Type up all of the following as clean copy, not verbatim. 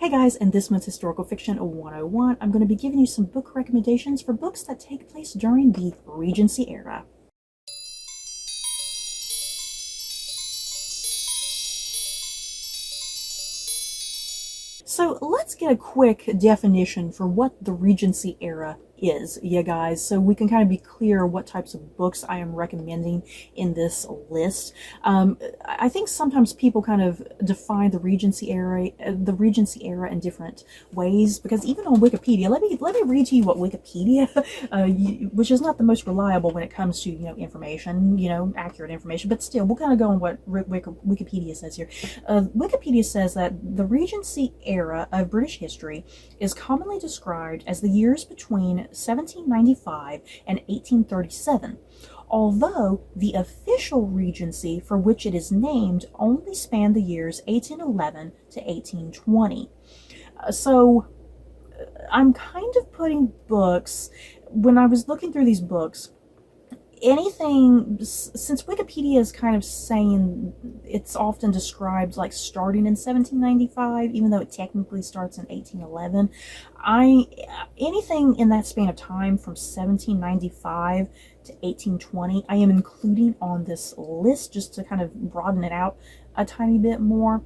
Hey guys, in this month's Historical Fiction 101, I'm going to be giving you some book recommendations for books that take place during the Regency era. So let's get a quick definition for what the Regency era is, you guys, so we can kind of be clear what types of books I am recommending in this list. I think sometimes people kind of define the Regency era in different ways, because even on Wikipedia, let me read to you what Wikipedia, which is not the most reliable when it comes to information, accurate information, but still we'll kind of go on what Wikipedia says here. Wikipedia says that the Regency era of British history is commonly described as the years between 1795 and 1837, although the official Regency for which it is named only spanned the years 1811 to 1820. So I'm kind of putting books, when I was looking through these books, anything, since Wikipedia is kind of saying it's often described like starting in 1795, even though it technically starts in 1811, anything in that span of time from 1795 to 1820, I am including on this list just to kind of broaden it out a tiny bit more.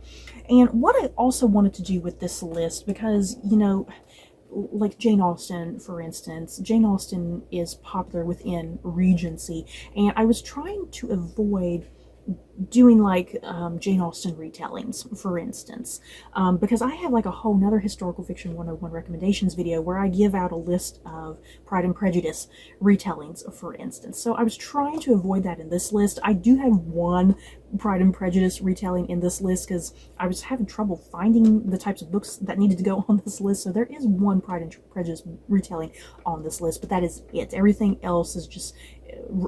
And what I also wanted to do with this list, because, like Jane Austen, for instance. Jane Austen is popular within Regency, and I was trying to avoid doing like Jane Austen retellings, for instance, because I have like a whole nother Historical Fiction 101 recommendations video where I give out a list of Pride and Prejudice retellings, for instance. So I was trying to avoid that in this list. I do have one Pride and Prejudice retelling in this list because I was having trouble finding the types of books that needed to go on this list. So there is one Pride and Prejudice retelling on this list, but that is it. Everything else is just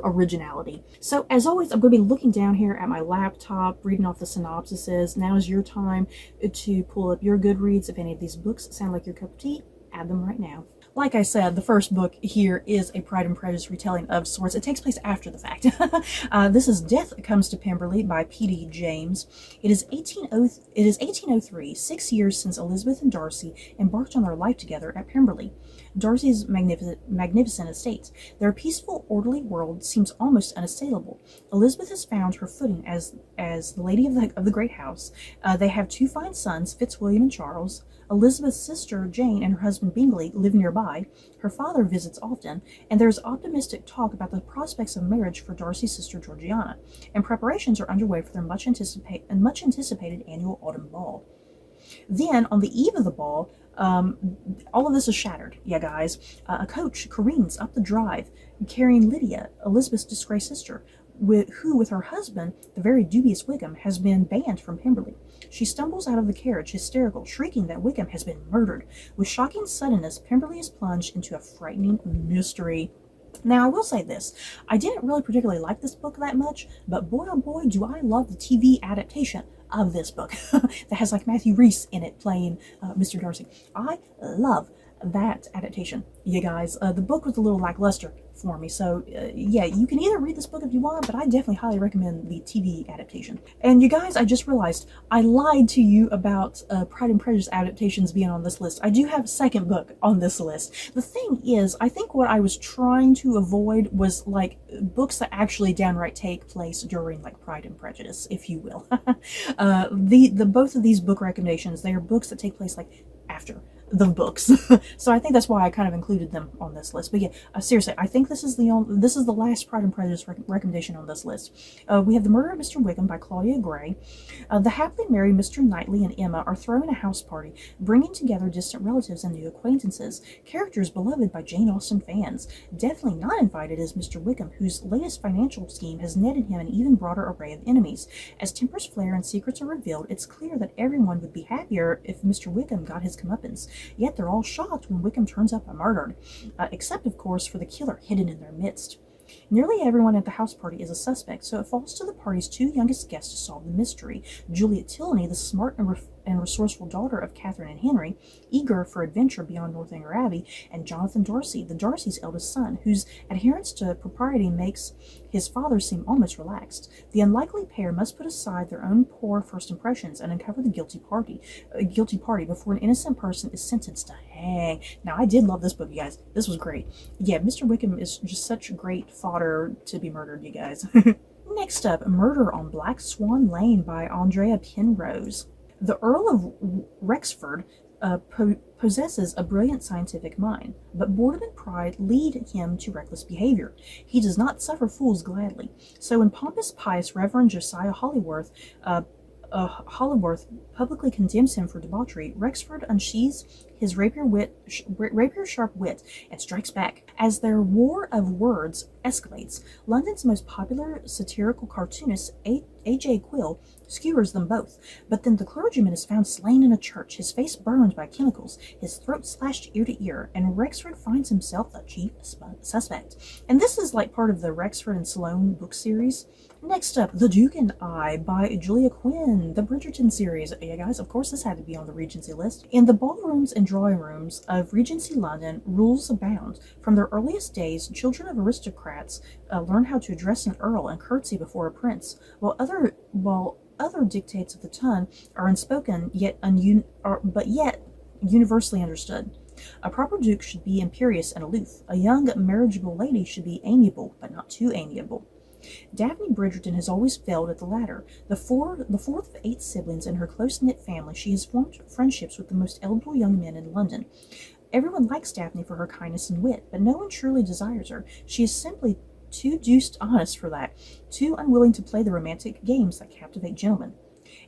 originality. So as always, I'm going to be looking down here at my laptop, reading off the synopsises. Now is your time to pull up your Goodreads. If any of these books sound like your cup of tea, add them right now. Like I said, the first book here is a Pride and Prejudice retelling of sorts. It takes place after the fact. This is Death Comes to Pemberley by P.D. James. It is 1803, 6 years since Elizabeth and Darcy embarked on their life together at Pemberley, Darcy's magnificent estate. Their peaceful, orderly world seems almost unassailable. Elizabeth has found her footing as the lady of the great house. They have two fine sons, Fitzwilliam and Charles. Elizabeth's sister, Jane, and her husband, Bingley, live nearby. Her father visits often, and there is optimistic talk about the prospects of marriage for Darcy's sister, Georgiana, and preparations are underway for their much anticipated annual autumn ball. Then, on the eve of the ball, all of this is shattered, yeah, guys. A coach careens up the drive, carrying Lydia, Elizabeth's disgraced sister, who, with her husband, the very dubious Wickham, has been banned from Pemberley. She stumbles out of the carriage, hysterical, shrieking that Wickham has been murdered. With shocking suddenness, Pemberley is plunged into a frightening mystery. Now, I will say this. I didn't really particularly like this book that much, but boy, oh boy, do I love the TV adaptation of this book that has like Matthew Rhys in it playing Mr. Darcy. I love that adaptation, you guys. The book was a little lackluster for me, so yeah, you can either read this book if you want, but I definitely highly recommend the TV adaptation. And you guys, I just realized I lied to you about Pride and Prejudice adaptations being on this list. I do have a second book on this list. The thing is, I think what I was trying to avoid was like books that actually downright take place during like Pride and Prejudice, if you will. Both of these book recommendations, they are books that take place like after the books. So I think that's why I kind of included them on this list. But yeah, seriously, I think this is the last Pride and Prejudice recommendation on this list. We have The Murder of Mr. Wickham by Claudia Gray. The happily married Mr. Knightley and Emma are throwing a house party, bringing together distant relatives and new acquaintances, characters beloved by Jane Austen fans. Definitely not invited is Mr. Wickham, whose latest financial scheme has netted him an even broader array of enemies. As tempers flare and secrets are revealed, it's clear that everyone would be happier if Mr. Wickham got his comeuppance. Yet they're all shocked when Wickham turns up murdered, except, of course, for the killer hidden in their midst. Nearly everyone at the house party is a suspect, so it falls to the party's two youngest guests to solve the mystery. Juliet Tilney, the smart and resourceful daughter of Catherine and Henry, eager for adventure beyond Northanger Abbey, and Jonathan Darcy, the Darcy's eldest son, whose adherence to propriety makes his father seem almost relaxed. The unlikely pair must put aside their own poor first impressions and uncover the guilty party before an innocent person is sentenced to hang. Now, I did love this book, you guys. This was great. Yeah, Mr. Wickham is just such great fodder to be murdered, you guys. Next up, Murder on Black Swan Lane by Andrea Penrose. The Earl of Rexford possesses a brilliant scientific mind, but boredom and pride lead him to reckless behavior. He does not suffer fools gladly. So when pompous, pious Reverend Josiah Hollyworth publicly condemns him for debauchery, Rexford unsheathes his rapier-sharp wit and strikes back. As their war of words escalates, London's most popular satirical cartoonist, A.J. Quill, skewers them both. But then the clergyman is found slain in a church, his face burned by chemicals, his throat slashed ear to ear, and Rexford finds himself the chief suspect. And this is like part of the Rexford and Sloane book series. Next up, The Duke and I by Julia Quinn, the Bridgerton series. Yeah, guys, of course this had to be on the Regency list. In the ballrooms and drawing rooms of Regency London, rules abound. From their earliest days, children of aristocrats learn how to address an earl and curtsy before a prince, while other dictates of the tongue are unspoken, yet universally understood. A proper duke should be imperious and aloof. A young marriageable lady should be amiable, but not too amiable. Daphne Bridgerton has always failed at the latter. The fourth of 8 siblings in her close-knit family, she has formed friendships with the most eligible young men in London. Everyone likes Daphne for her kindness and wit, but no one truly desires her. She is simply too deuced honest for that, too unwilling to play the romantic games that captivate gentlemen.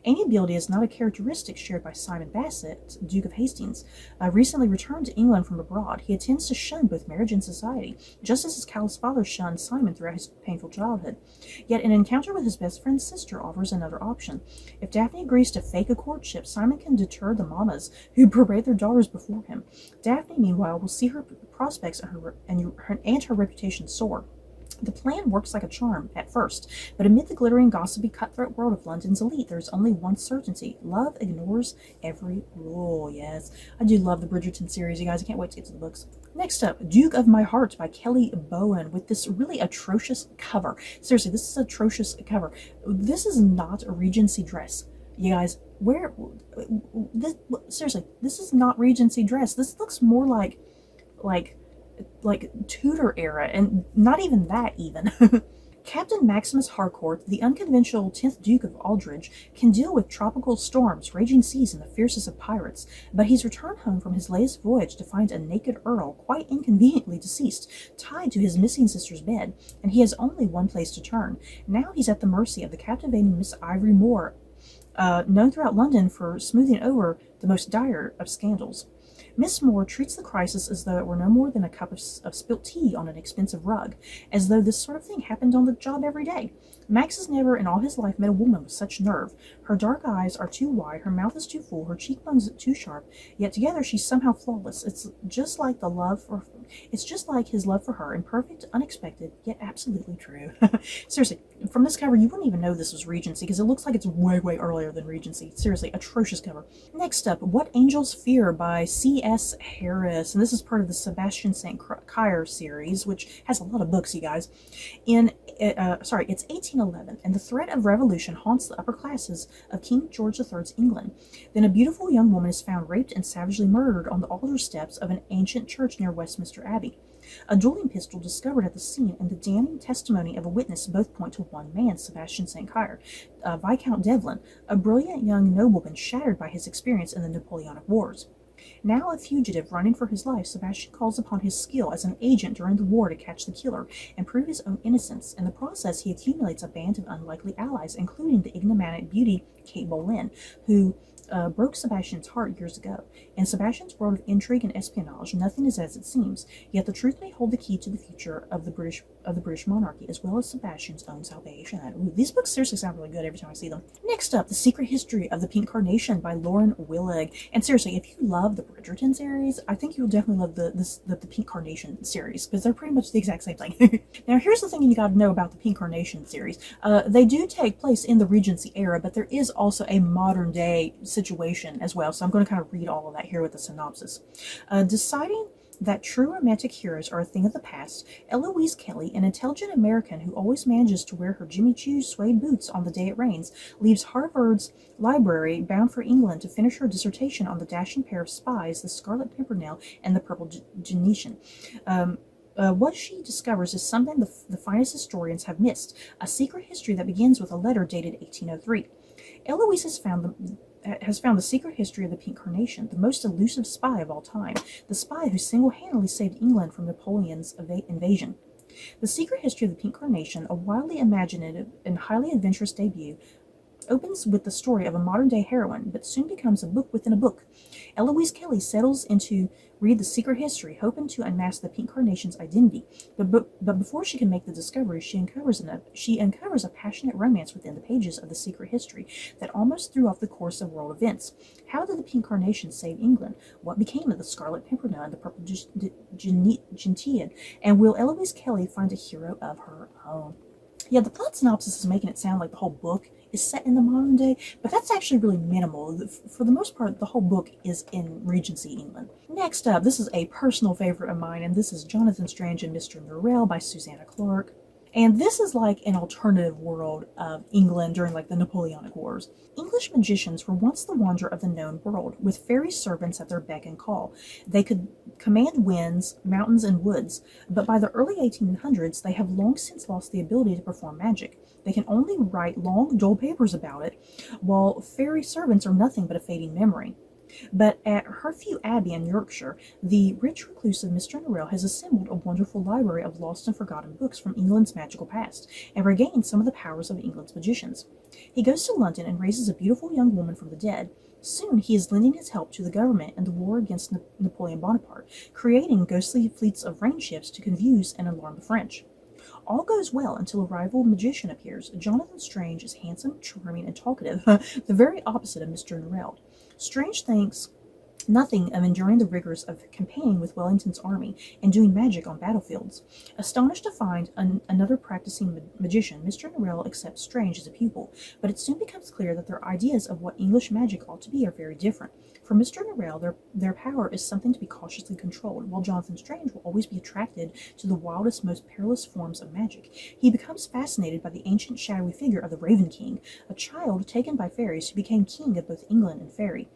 Amiability is not a characteristic shared by Simon Basset, Duke of Hastings. Recently returned to England from abroad, he intends to shun both marriage and society, just as his callous father shunned Simon throughout his painful childhood. Yet an encounter with his best friend's sister offers another option. If Daphne agrees to fake a courtship, Simon can deter the mamas who parade their daughters before him. Daphne, meanwhile, will see her prospects and her reputation soar. The plan works like a charm at first, but amid the glittering, gossipy, cutthroat world of London's elite, there is only one certainty. Love ignores every rule. Yes, I do love the Bridgerton series, you guys. I can't wait to get to the books. Next up, Duke of My Heart by Kelly Bowen, with this really atrocious cover. Seriously, this is an atrocious cover. This is not a Regency dress. You guys, seriously, this is not Regency dress. This looks more like Tudor era, and not even that even. Captain Maximus Harcourt, the unconventional 10th Duke of Aldridge, can deal with tropical storms, raging seas, and the fiercest of pirates, but he's returned home from his latest voyage to find a naked earl, quite inconveniently deceased, tied to his missing sister's bed, and he has only one place to turn. Now he's at the mercy of the captivating Miss Ivory Moore, known throughout London for smoothing over the most dire of scandals. Miss Moore treats the crisis as though it were no more than a cup of spilt tea on an expensive rug, as though this sort of thing happened on the job every day. Max has never in all his life met a woman with such nerve. Her dark eyes are too wide, her mouth is too full, her cheekbones too sharp, yet together she's somehow flawless. It's just like his love for her, imperfect, unexpected, yet absolutely true. Seriously, from this cover, you wouldn't even know this was Regency, because it looks like it's way, way earlier than Regency. Seriously, atrocious cover. Next up, What Angels Fear by C.S. Harris, and this is part of the Sebastian St. Cyr series, which has a lot of books, you guys. It's 1811, and the threat of revolution haunts the upper classes of King George III's England. Then a beautiful young woman is found raped and savagely murdered on the altar steps of an ancient church near Westminster Abbey. A dueling pistol discovered at the scene and the damning testimony of a witness both point to one man, Sebastian St. Cyr, Viscount Devlin, a brilliant young nobleman shattered by his experience in the Napoleonic Wars. Now a fugitive running for his life, Sebastian calls upon his skill as an agent during the war to catch the killer and prove his own innocence. In the process, he accumulates a band of unlikely allies, including the enigmatic beauty Kate Boleyn, who broke Sebastian's heart years ago. In Sebastian's world of intrigue and espionage, nothing is as it seems, yet the truth may hold the key to the future of the British monarchy, as well as Sebastian's own salvation. Ooh, these books seriously sound really good every time I see them. Next up, The Secret History of the Pink Carnation by Lauren Willig. And seriously, if you love the Bridgerton series, I think you'll definitely love the Pink Carnation series, because they're pretty much the exact same thing. Now, here's the thing you gotta know about the Pink Carnation series. They do take place in the Regency era, but there is also a modern day situation as well. So I'm going to kind of read all of that here with the synopsis. Deciding that true romantic heroes are a thing of the past, Eloise Kelly, an intelligent American who always manages to wear her Jimmy Choo suede boots on the day it rains, leaves Harvard's library bound for England to finish her dissertation on the dashing pair of spies, the Scarlet Pimpernel and the Purple Genetian. What she discovers is something the finest historians have missed, a secret history that begins with a letter dated 1803. Eloise has found the secret history of the Pink Carnation, the most elusive spy of all time, the spy who single-handedly saved England from Napoleon's invasion. The Secret History of the Pink Carnation, a wildly imaginative and highly adventurous debut, opens with the story of a modern-day heroine, but soon becomes a book within a book. Eloise Kelly settles in to read the secret history, hoping to unmask the Pink Carnation's identity. But before she can make the discovery, she uncovers a passionate romance within the pages of the secret history that almost threw off the course of world events. How did the Pink Carnation save England? What became of the Scarlet Pimpernel and the Purple Gentian? And will Eloise Kelly find a hero of her own? Yeah, the plot synopsis is making it sound like the whole book is set in the modern day, but that's actually really minimal. For the most part, the whole book is in Regency, England. Next up, this is a personal favorite of mine, and this is Jonathan Strange and Mr. Norrell by Susanna Clarke. And this is like an alternative world of England during like the Napoleonic Wars. English magicians were once the wonder of the known world, with fairy servants at their beck and call. They could command winds, mountains, and woods, but by the early 1800s, they have long since lost the ability to perform magic. They can only write long, dull papers about it, while fairy servants are nothing but a fading memory. But at Herfew Abbey in Yorkshire, the rich reclusive Mr. Norrell has assembled a wonderful library of lost and forgotten books from England's magical past, and regained some of the powers of England's magicians. He goes to London and raises a beautiful young woman from the dead. Soon he is lending his help to the government in the war against Napoleon Bonaparte, creating ghostly fleets of rain ships to confuse and alarm the French. All goes well until a rival magician appears. Jonathan Strange is handsome, charming, and talkative, the very opposite of Mr. Norrell. Strange thinks nothing of enduring the rigors of campaigning with Wellington's army and doing magic on battlefields. Astonished to find another practicing magician, Mr. Norrell accepts Strange as a pupil, but it soon becomes clear that their ideas of what English magic ought to be are very different. For Mr. Norrell, their power is something to be cautiously controlled, while Jonathan Strange will always be attracted to the wildest, most perilous forms of magic. He becomes fascinated by the ancient, shadowy figure of the Raven King, a child taken by fairies who became king of both England and Fairy,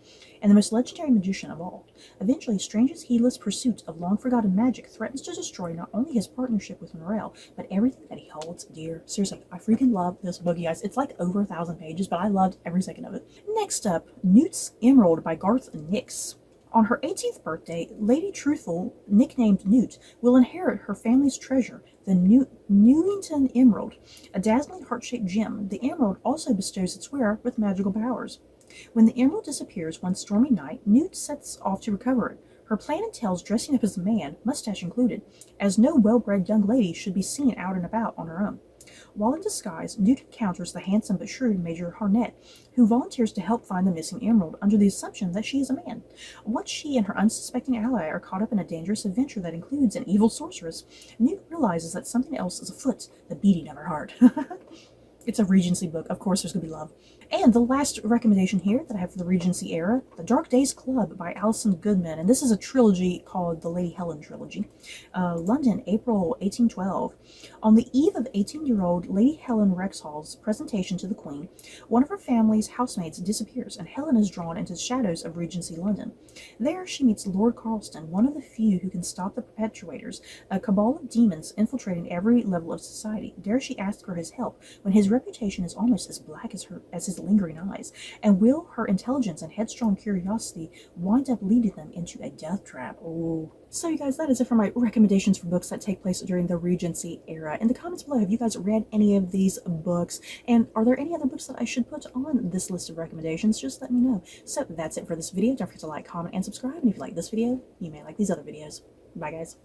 and the most legendary magician of all. Eventually, Strange's heedless pursuit of long-forgotten magic threatens to destroy not only his partnership with Norrell, but everything that he holds dear. Seriously, I freaking love this book, you guys. It's like over 1,000 pages, but I loved every second of it. Next up, Newt's Emerald by Garth Nix. On her 18th birthday, Lady Truthful, nicknamed Newt, will inherit her family's treasure, the Newington Emerald, a dazzling heart-shaped gem. The emerald also bestows its wearer with magical powers. When the emerald disappears one stormy night, Newt sets off to recover it. Her plan entails dressing up as a man, mustache included, as no well-bred young lady should be seen out and about on her own. While in disguise, Newt encounters the handsome but shrewd Major Harnett, who volunteers to help find the missing emerald under the assumption that she is a man. Once she and her unsuspecting ally are caught up in a dangerous adventure that includes an evil sorceress, Newt realizes that something else is afoot, the beating of her heart. It's a Regency book. Of course there's going to be love. And the last recommendation here that I have for the Regency era, The Dark Days Club by Alison Goodman. And this is a trilogy called the Lady Helen Trilogy. London, April 1812. On the eve of 18-year-old Lady Helen Rexhall's presentation to the Queen, one of her family's housemaids disappears, and Helen is drawn into the shadows of Regency London. There she meets Lord Carlston, one of the few who can stop the perpetrators, a cabal of demons infiltrating every level of society. Dare she ask for his help when his reputation is almost as black as his lingering eyes, and will her intelligence and headstrong curiosity wind up leading them into a death trap? Oh. So you guys, that is it for my recommendations for books that take place during the Regency era. In the comments below, have you guys read any of these books? And are there any other books that I should put on this list of recommendations? Just let me know. So that's it for this video. Don't forget to like, comment, and subscribe. And if you like this video, you may like these other videos. Bye guys.